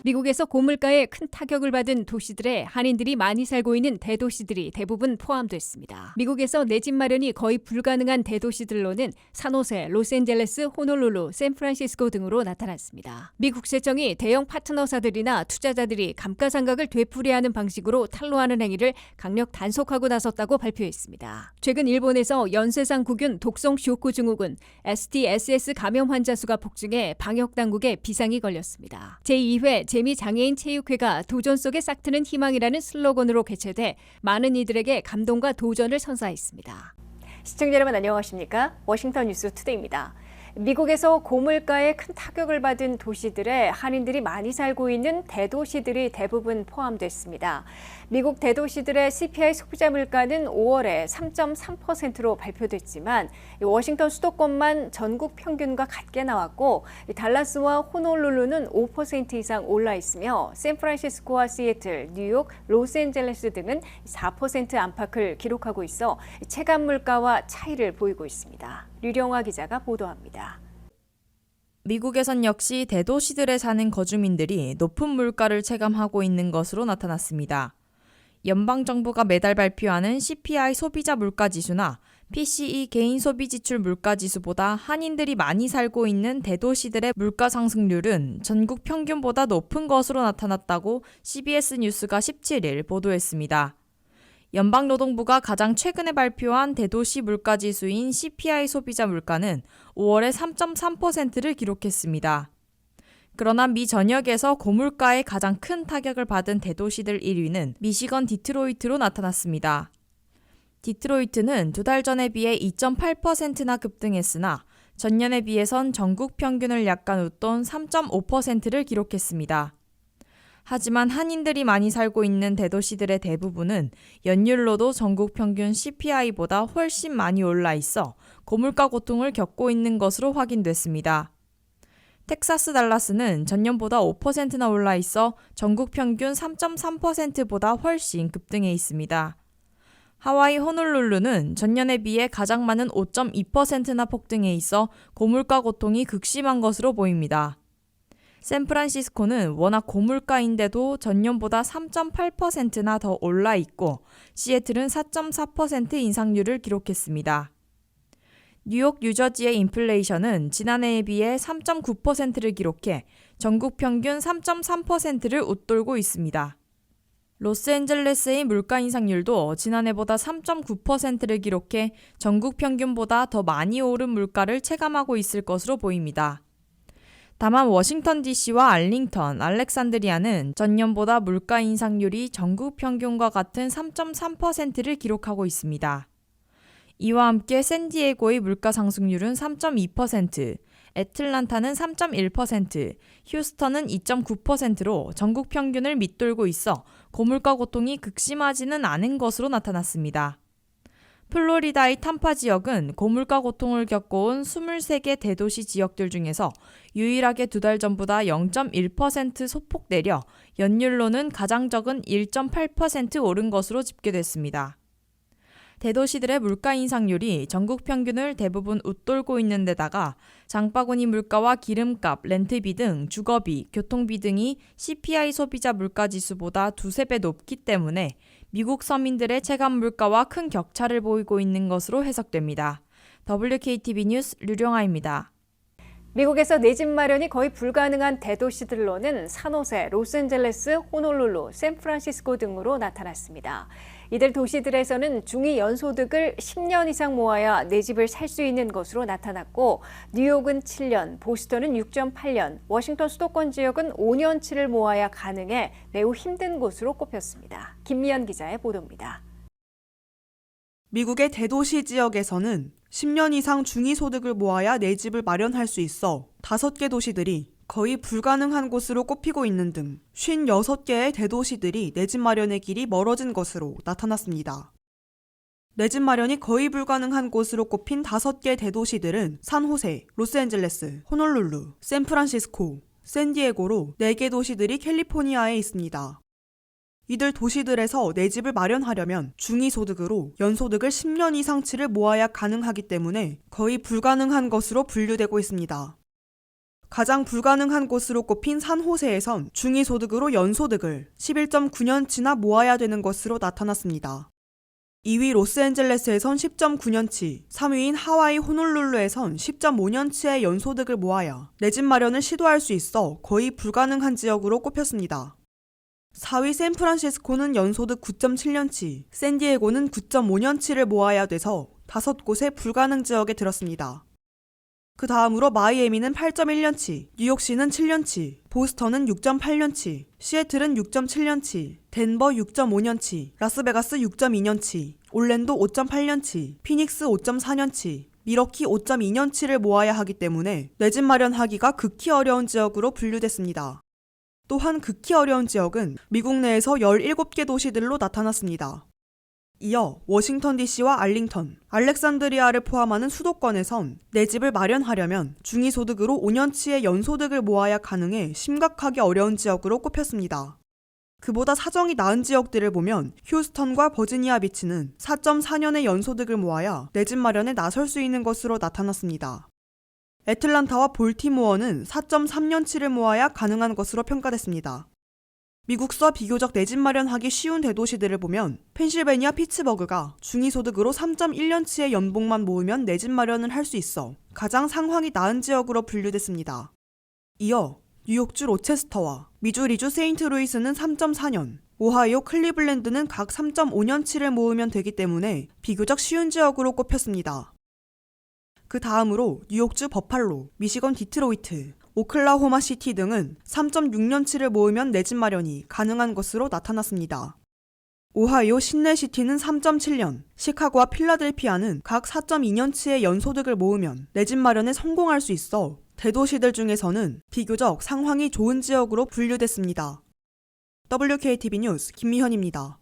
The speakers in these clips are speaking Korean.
미국에서 고물가에 큰 타격을 받은 도시들에 한인들이 많이 살고 있는 대도시들이 대부분 포함됐습니다. 미국에서 내 집 마련이 거의 불가능한 대도시들로는 산호세, 로스앤젤레스, 호놀룰루, 샌프란시스코 등으로 나타났습니다. 미 국세청이 대형 파트너사들이나 투자자들이 감가상각을 되풀이하는 방식으로 탄로하는 행위를 강력 단속하고 나섰다고 발표했습니다. 최근 일본에서 연쇄상 구균 독성 쇼크 증후군 STSS 감염 환자 수가 폭증해 방역당국에 비상이 걸렸습니다. 제2회 재미장애인 체육회가 도전 속에 싹트는 희망이라는 슬로건으로 개최돼 많은 이들에게 감동과 도전을 선사했습니다. 시청자 여러분 안녕하십니까? 워싱턴 뉴스 투데이입니다. 미국에서 고물가에 큰 타격을 받은 도시들에 한인들이 많이 살고 있는 대도시들이 대부분 포함됐습니다. 미국 대도시들의 CPI 소비자 물가는 5월에 3.3%로 발표됐지만 워싱턴 수도권만 전국 평균과 같게 나왔고 달라스와 호놀룰루는 5% 이상 올라 있으며 샌프란시스코와 시애틀, 뉴욕, 로스앤젤레스 등은 4% 안팎을 기록하고 있어 체감 물가와 차이를 보이고 있습니다. 류령화 기자가 보도합니다. 미국에선 역시 대도시들에 사는 거주민들이 높은 물가를 체감하고 있는 것으로 나타났습니다. 연방정부가 매달 발표하는 CPI 소비자 물가지수나 PCE 개인 소비지출 물가지수보다 한인들이 많이 살고 있는 대도시들의 물가 상승률은 전국 평균보다 높은 것으로 나타났다고 CBS 뉴스가 17일 보도했습니다. 연방노동부가 가장 최근에 발표한 대도시 물가지수인 CPI 소비자 물가는 5월에 3.3%를 기록했습니다. 그러나 미 전역에서 고물가에 가장 큰 타격을 받은 대도시들 1위는 미시건 디트로이트로 나타났습니다. 디트로이트는 2달 전에 비해 2.8%나 급등했으나 전년에 비해선 전국 평균을 약간 웃돈 3.5%를 기록했습니다. 하지만 한인들이 많이 살고 있는 대도시들의 대부분은 연율로도 전국 평균 CPI보다 훨씬 많이 올라 있어 고물가 고통을 겪고 있는 것으로 확인됐습니다. 텍사스 달라스는 전년보다 5%나 올라 있어 전국 평균 3.3%보다 훨씬 급등해 있습니다. 하와이 호놀룰루는 전년에 비해 가장 많은 5.2%나 폭등해 있어 고물가 고통이 극심한 것으로 보입니다. 샌프란시스코는 워낙 고물가인데도 전년보다 3.8%나 더 올라 있고 시애틀은 4.4% 인상률을 기록했습니다. 뉴욕, 뉴저지의 인플레이션은 지난해에 비해 3.9%를 기록해 전국 평균 3.3%를 웃돌고 있습니다. 로스앤젤레스의 물가 인상률도 지난해보다 3.9%를 기록해 전국 평균보다 더 많이 오른 물가를 체감하고 있을 것으로 보입니다. 다만 워싱턴 DC와 알링턴, 알렉산드리아는 전년보다 물가 인상률이 전국 평균과 같은 3.3%를 기록하고 있습니다. 이와 함께 샌디에고의 물가 상승률은 3.2%, 애틀란타는 3.1%, 휴스턴은 2.9%로 전국 평균을 밑돌고 있어 고물가 고통이 극심하지는 않은 것으로 나타났습니다. 플로리다의 탐파 지역은 고물가 고통을 겪어온 23개 대도시 지역들 중에서 유일하게 2달 전보다 0.1% 소폭 내려 연율로는 가장 적은 1.8% 오른 것으로 집계됐습니다. 대도시들의 물가 인상률이 전국 평균을 대부분 웃돌고 있는 데다가 장바구니 물가와 기름값, 렌트비 등 주거비, 교통비 등이 CPI 소비자 물가지수보다 2~3배 높기 때문에 미국 서민들의 체감 물가와 큰 격차를 보이고 있는 것으로 해석됩니다. WKTV 뉴스 류령아입니다. 미국에서 내 집 마련이 거의 불가능한 대도시들로는 산호세, 로스앤젤레스, 호놀룰루, 샌프란시스코 등으로 나타났습니다. 이들 도시들에서는 중위 연소득을 10년 이상 모아야 내 집을 살 수 있는 것으로 나타났고 뉴욕은 7년, 보스턴은 6.8년, 워싱턴 수도권 지역은 5년치를 모아야 가능해 매우 힘든 곳으로 꼽혔습니다. 김미연 기자의 보도입니다. 미국의 대도시 지역에서는 10년 이상 중위소득을 모아야 내 집을 마련할 수 있어 5개 도시들이 거의 불가능한 곳으로 꼽히고 있는 등 56개의 대도시들이 내 집 마련의 길이 멀어진 것으로 나타났습니다. 내 집 마련이 거의 불가능한 곳으로 꼽힌 5개 대도시들은 산호세, 로스앤젤레스, 호놀룰루, 샌프란시스코, 샌디에고로 4개 도시들이 캘리포니아에 있습니다. 이들 도시들에서 내 집을 마련하려면 중위소득으로 연소득을 10년 이상치를 모아야 가능하기 때문에 거의 불가능한 것으로 분류되고 있습니다. 가장 불가능한 곳으로 꼽힌 산호세에선 중위소득으로 연소득을 11.9년치나 모아야 되는 것으로 나타났습니다. 2위 로스앤젤레스에선 10.9년치, 3위인 하와이 호놀룰루에선 10.5년치의 연소득을 모아야 내 집 마련을 시도할 수 있어 거의 불가능한 지역으로 꼽혔습니다. 4위 샌프란시스코는 연소득 9.7년치, 샌디에고는 9.5년치를 모아야 돼서 5곳의 불가능 지역에 들었습니다. 그 다음으로 마이애미는 8.1년치, 뉴욕시는 7년치, 보스턴은 6.8년치, 시애틀은 6.7년치, 덴버 6.5년치, 라스베가스 6.2년치, 올랜도 5.8년치, 피닉스 5.4년치, 미러키 5.2년치를 모아야 하기 때문에 내 집 마련하기가 극히 어려운 지역으로 분류됐습니다. 또한 극히 어려운 지역은 미국 내에서 17개 도시들로 나타났습니다. 이어 워싱턴 DC와 알링턴, 알렉산드리아를 포함하는 수도권에선 내 집을 마련하려면 중위소득으로 5년치의 연소득을 모아야 가능해 심각하게 어려운 지역으로 꼽혔습니다. 그보다 사정이 나은 지역들을 보면 휴스턴과 버지니아 비치는 4.4년의 연소득을 모아야 내 집 마련에 나설 수 있는 것으로 나타났습니다. 애틀란타와 볼티모어는 4.3년치를 모아야 가능한 것으로 평가됐습니다. 미국서 비교적 내 집 마련하기 쉬운 대도시들을 보면 펜실베니아 피츠버그가 중위소득으로 3.1년치의 연봉만 모으면 내 집 마련을 할 수 있어 가장 상황이 나은 지역으로 분류됐습니다. 이어 뉴욕주 로체스터와 미주리주 세인트루이스는 3.4년, 오하이오 클리블랜드는 각 3.5년치를 모으면 되기 때문에 비교적 쉬운 지역으로 꼽혔습니다. 그 다음으로 뉴욕주 버팔로, 미시건 디트로이트, 오클라호마 시티 등은 3.6년치를 모으면 내 집 마련이 가능한 것으로 나타났습니다. 오하이오 시내시티는 3.7년, 시카고와 필라델피아는 각 4.2년치의 연소득을 모으면 내 집 마련에 성공할 수 있어 대도시들 중에서는 비교적 상황이 좋은 지역으로 분류됐습니다. WKTV 뉴스 김미현입니다.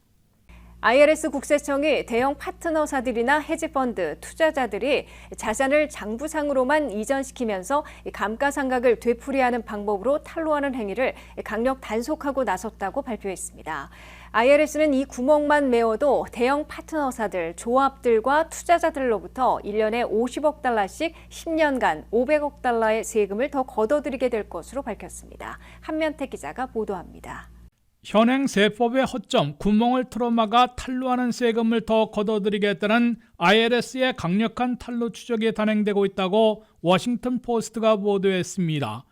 IRS 국세청이 대형 파트너사들이나 헤지펀드, 투자자들이 자산을 장부상으로만 이전시키면서 감가상각을 되풀이하는 방법으로 탈루하는 행위를 강력 단속하고 나섰다고 발표했습니다. IRS는 이 구멍만 메워도 대형 파트너사들, 조합들과 투자자들로부터 1년에 50억 달러씩 10년간 500억 달러의 세금을 더 걷어들이게 될 것으로 밝혔습니다. 한면태 기자가 보도합니다. 현행 세법의 허점, 구멍을 틀어막아 탈루하는 세금을 더 걷어들이겠다는 IRS의 강력한 탈루 추적이 단행되고 있다고 워싱턴 포스트가 보도했습니다.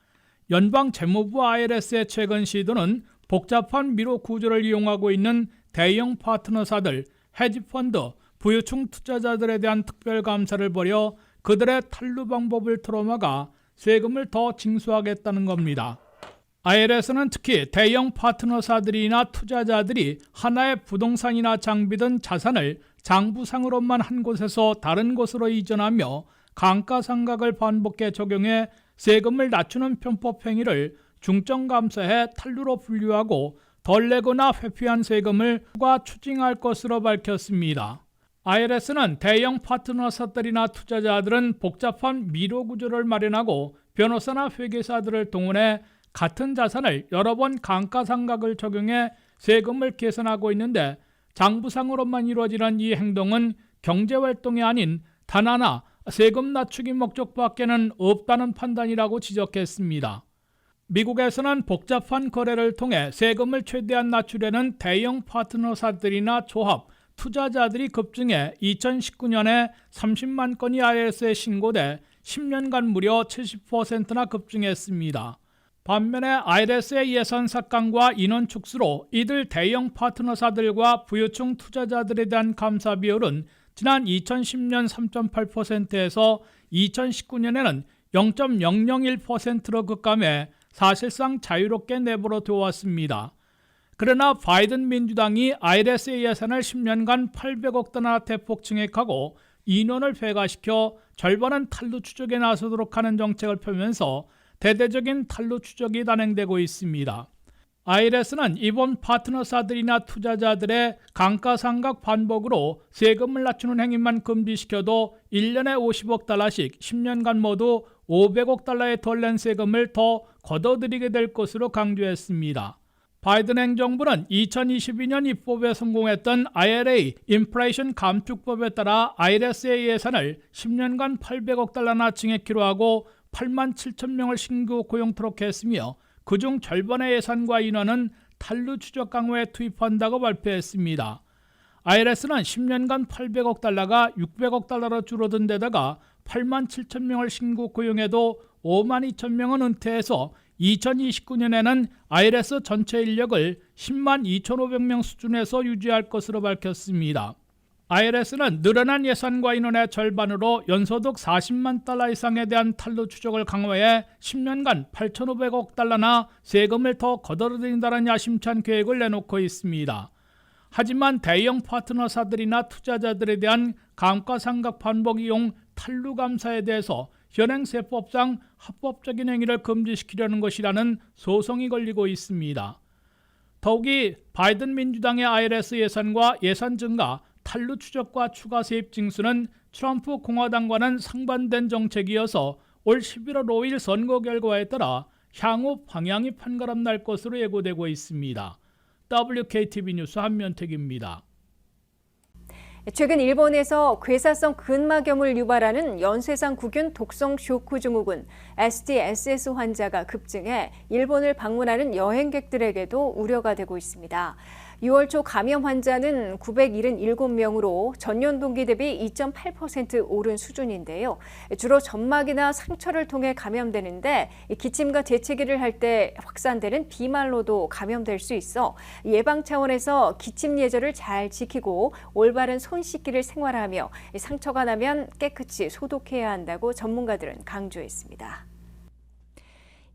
연방 재무부 IRS의 최근 시도는 복잡한 미로 구조를 이용하고 있는 대형 파트너사들, 헤지펀드, 부유층 투자자들에 대한 특별 감사를 벌여 그들의 탈루 방법을 틀어막아 세금을 더 징수하겠다는 겁니다. IRS는 특히 대형 파트너사들이나 투자자들이 하나의 부동산이나 장비 등 자산을 장부상으로만 한 곳에서 다른 곳으로 이전하며 감가상각을 반복해 적용해 세금을 낮추는 편법 행위를 중점 감사해 탈루로 분류하고 덜 내거나 회피한 세금을 추가 추징할 것으로 밝혔습니다. IRS는 대형 파트너사들이나 투자자들은 복잡한 미로 구조를 마련하고 변호사나 회계사들을 동원해 같은 자산을 여러 번 감가상각을 적용해 세금을 계산하고 있는데 장부상으로만 이루어지는 이 행동은 경제활동이 아닌 단 하나 세금 낮추기 목적밖에는 없다는 판단이라고 지적했습니다. 미국에서는 복잡한 거래를 통해 세금을 최대한 낮추려는 대형 파트너사들이나 조합, 투자자들이 급증해 2019년에 30만 건이 IRS에 신고돼 10년간 무려 70%나 급증했습니다. 반면에 IRS의 예산 삭감과 인원 축소로 이들 대형 파트너사들과 부유층 투자자들에 대한 감사 비율은 지난 2010년 3.8%에서 2019년에는 0.001%로 급감해 사실상 자유롭게 내버려 두었습니다. 그러나 바이든 민주당이 IRS의 예산을 10년간 800억 달러나 대폭 증액하고 인원을 폐가시켜 절반은 탈루 추적에 나서도록 하는 정책을 펴면서 대대적인 탈루 추적이 단행되고 있습니다. IRS는 이번 파트너사들이나 투자자들의 감가상각 반복으로 세금을 낮추는 행위만 금지시켜도 1년에 50억 달러씩 10년간 모두 500억 달러의 덜 낸 세금을 더 걷어들이게 될 것으로 강조했습니다. 바이든 행정부는 2022년 입법에 성공했던 IRA 인플레이션 감축법에 따라 IRS의 예산을 10년간 800억 달러나 증액키로 하고 8만 7천 명을 신규 고용토록 했으며 그중 절반의 예산과 인원은 탄루 추적 강화에 투입한다고 발표했습니다. IRS는 10년간 800억 달러가 600억 달러로 줄어든 데다가 8만 7천 명을 신규 고용해도 5만 2천 명은 은퇴해서 2029년에는 IRS 전체 인력을 10만 2,500명 수준에서 유지할 것으로 밝혔습니다. IRS는 늘어난 예산과 인원의 절반으로 연소득 40만 달러 이상에 대한 탄루 추적을 강화해 10년간 8,500억 달러나 세금을 더 걷어들인다는 야심찬 계획을 내놓고 있습니다. 하지만 대형 파트너사들이나 투자자들에 대한 감가상각 반복 이용 탄루 감사에 대해서 현행 세법상 합법적인 행위를 금지시키려는 것이라는 소송이 걸리고 있습니다. 더욱이 바이든 민주당의 IRS 예산과 예산 증가, 탄루 추적과 추가 세입 징수는 트럼프 공화당과는 상반된 정책이어서 올 11월 5일 선거 결과에 따라 향후 방향이 판가름 날 것으로 예고되고 있습니다. WKTV 뉴스 한면택입니다. 최근 일본에서 괴사성 근막염을 유발하는 연쇄상 구균 독성 쇼크 증후군 STSS 환자가 급증해 일본을 방문하는 여행객들에게도 우려가 되고 있습니다. 6월 초 감염 환자는 977명으로 전년 동기 대비 2.8% 오른 수준인데요. 주로 점막이나 상처를 통해 감염되는데 기침과 재채기를 할 때 확산되는 비말로도 감염될 수 있어 예방 차원에서 기침 예절을 잘 지키고 올바른 손 씻기를 생활하며 상처가 나면 깨끗이 소독해야 한다고 전문가들은 강조했습니다.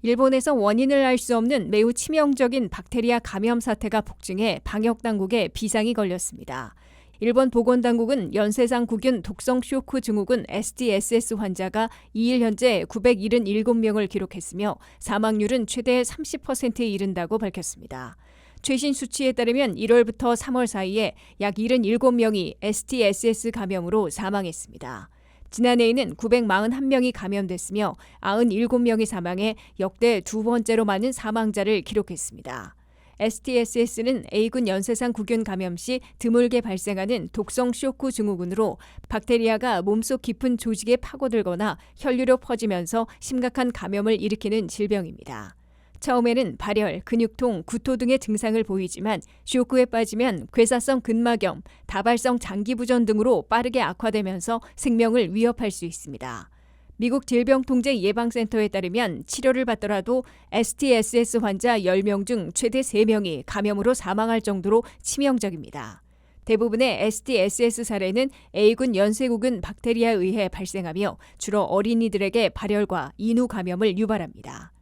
일본에서 원인을 알 수 없는 매우 치명적인 박테리아 감염 사태가 폭증해 방역당국에 비상이 걸렸습니다. 일본 보건당국은 연쇄상 구균 독성 쇼크 증후군 STSS 환자가 2일 현재 977명을 기록했으며 사망률은 최대 30%에 이른다고 밝혔습니다. 최신 수치에 따르면 1월부터 3월 사이에 약 77명이 STSS 감염으로 사망했습니다. 지난해에는 941명이 감염됐으며 97명이 사망해 역대 두 번째로 많은 사망자를 기록했습니다. STSS는 A군 연쇄상 구균 감염 시 드물게 발생하는 독성 쇼크 증후군으로 박테리아가 몸속 깊은 조직에 파고들거나 혈류로 퍼지면서 심각한 감염을 일으키는 질병입니다. 처음에는 발열, 근육통, 구토 등의 증상을 보이지만 쇼크에 빠지면 괴사성 근막염, 다발성 장기부전 등으로 빠르게 악화되면서 생명을 위협할 수 있습니다. 미국 질병통제예방센터에 따르면 치료를 받더라도 STSS 환자 10명 중 최대 3명이 감염으로 사망할 정도로 치명적입니다. 대부분의 STSS 사례는 A군 연쇄구균 박테리아에 의해 발생하며 주로 어린이들에게 발열과 인후 감염을 유발합니다.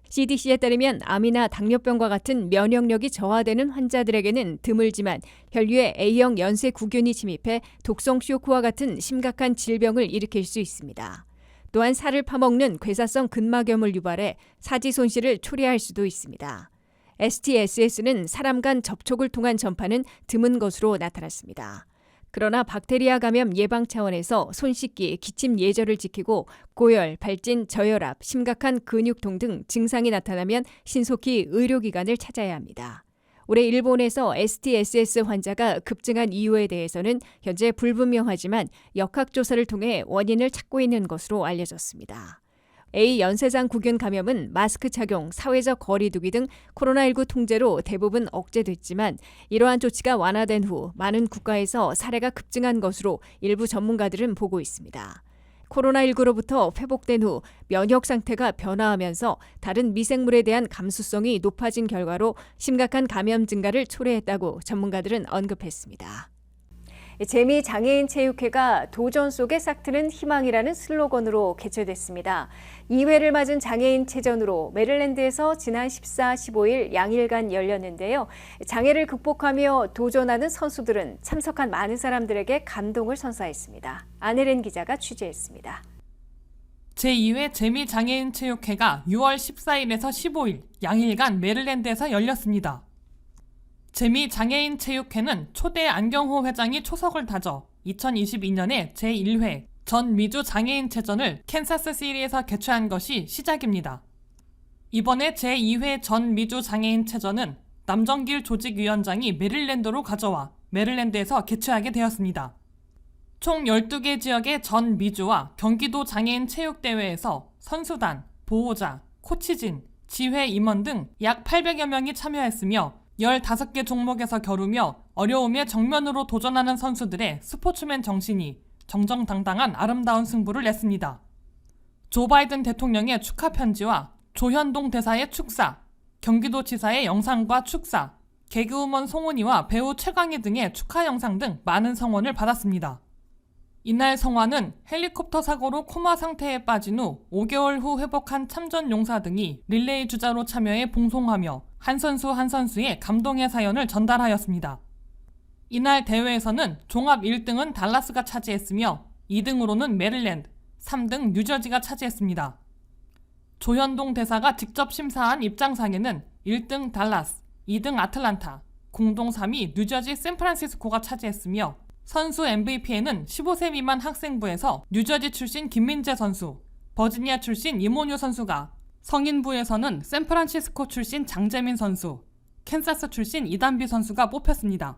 CDC에 따르면 암이나 당뇨병과 같은 면역력이 저하되는 환자들에게는 드물지만 혈류에 A형 연쇄구균이 침입해 독성 쇼크와 같은 심각한 질병을 일으킬 수 있습니다. 또한 살을 파먹는 괴사성 근막염을 유발해 사지 손실을 초래할 수도 있습니다. STSS는 사람 간 접촉을 통한 전파는 드문 것으로 나타났습니다. 그러나 박테리아 감염 예방 차원에서 손 씻기, 기침 예절을 지키고 고열, 발진, 저혈압, 심각한 근육통 등 증상이 나타나면 신속히 의료기관을 찾아야 합니다. 올해 일본에서 STSS 환자가 급증한 이유에 대해서는 현재 불분명하지만 역학조사를 통해 원인을 찾고 있는 것으로 알려졌습니다. A 연쇄상 구균 감염은 마스크 착용, 사회적 거리 두기 등 코로나19 통제로 대부분 억제됐지만 이러한 조치가 완화된 후 많은 국가에서 사례가 급증한 것으로 일부 전문가들은 보고 있습니다. 코로나19로부터 회복된 후 면역 상태가 변화하면서 다른 미생물에 대한 감수성이 높아진 결과로 심각한 감염 증가를 초래했다고 전문가들은 언급했습니다. 재미장애인 체육회가 도전 속에 싹트는 희망이라는 슬로건으로 개최됐습니다. 2회를 맞은 장애인 체전으로 메릴랜드에서 지난 14, 15일 양일간 열렸는데요. 장애를 극복하며 도전하는 선수들은 참석한 많은 사람들에게 감동을 선사했습니다. 안혜린 기자가 취재했습니다. 제2회 재미장애인 체육회가 6월 14일에서 15일 양일간 메릴랜드에서 열렸습니다. 재미장애인 체육회는 초대 안경호 회장이 초석을 다져 2022년에 제1회 전 미주 장애인체전을 캔사스시티에서 개최한 것이 시작입니다. 이번에 제2회 전 미주 장애인체전은 남정길 조직위원장이 메릴랜드로 가져와 메릴랜드에서 개최하게 되었습니다. 총 12개 지역의 전 미주와 경기도 장애인 체육대회에서 선수단, 보호자, 코치진, 지회 임원 등 약 800여 명이 참여했으며 15개 종목에서 겨루며 어려움에 정면으로 도전하는 선수들의 스포츠맨 정신이 정정당당한 아름다운 승부를 냈습니다. 조 바이든 대통령의 축하 편지와 조현동 대사의 축사, 경기도지사의 영상과 축사, 개그우먼 송은이와 배우 최광희 등의 축하 영상 등 많은 성원을 받았습니다. 이날 성화는 헬리콥터 사고로 코마 상태에 빠진 후 5개월 후 회복한 참전 용사 등이 릴레이 주자로 참여해 봉송하며 한 선수의 감동의 사연을 전달하였습니다. 이날 대회에서는 종합 1등은 달라스가 차지했으며 2등으로는 메릴랜드, 3등 뉴저지가 차지했습니다. 조현동 대사가 직접 심사한 입장상에는 1등 달라스, 2등 아틀란타, 공동 3위 뉴저지 샌프란시스코가 차지했으며 선수 MVP에는 15세 미만 학생부에서 뉴저지 출신 김민재 선수, 버지니아 출신 이모뉴 선수가, 성인부에서는 샌프란시스코 출신 장재민 선수, 캔사스 출신 이단비 선수가 뽑혔습니다.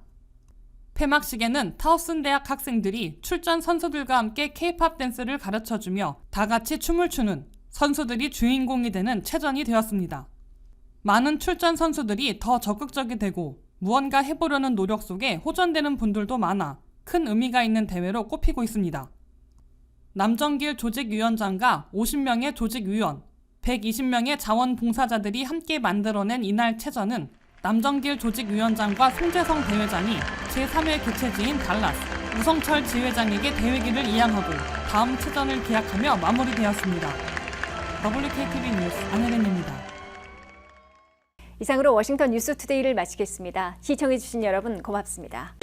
폐막식에는 타우슨 대학 학생들이 출전 선수들과 함께 K-팝 댄스를 가르쳐주며 다 같이 춤을 추는 선수들이 주인공이 되는 체전이 되었습니다. 많은 출전 선수들이 더 적극적이 되고 무언가 해보려는 노력 속에 호전되는 분들도 많아 큰 의미가 있는 대회로 꼽히고 있습니다. 남정길 조직위원장과 50명의 조직위원, 120명의 자원봉사자들이 함께 만들어낸 이날 체전은 남정길 조직위원장과 송재성 대회장이 제3회 개최지인 달라스, 우성철 지회장에게 대회기를 이양하고 다음 체전을 기약하며 마무리되었습니다. WKTV 뉴스 안혜린입니다. 이상으로 워싱턴 뉴스투데이를 마치겠습니다. 시청해주신 여러분 고맙습니다.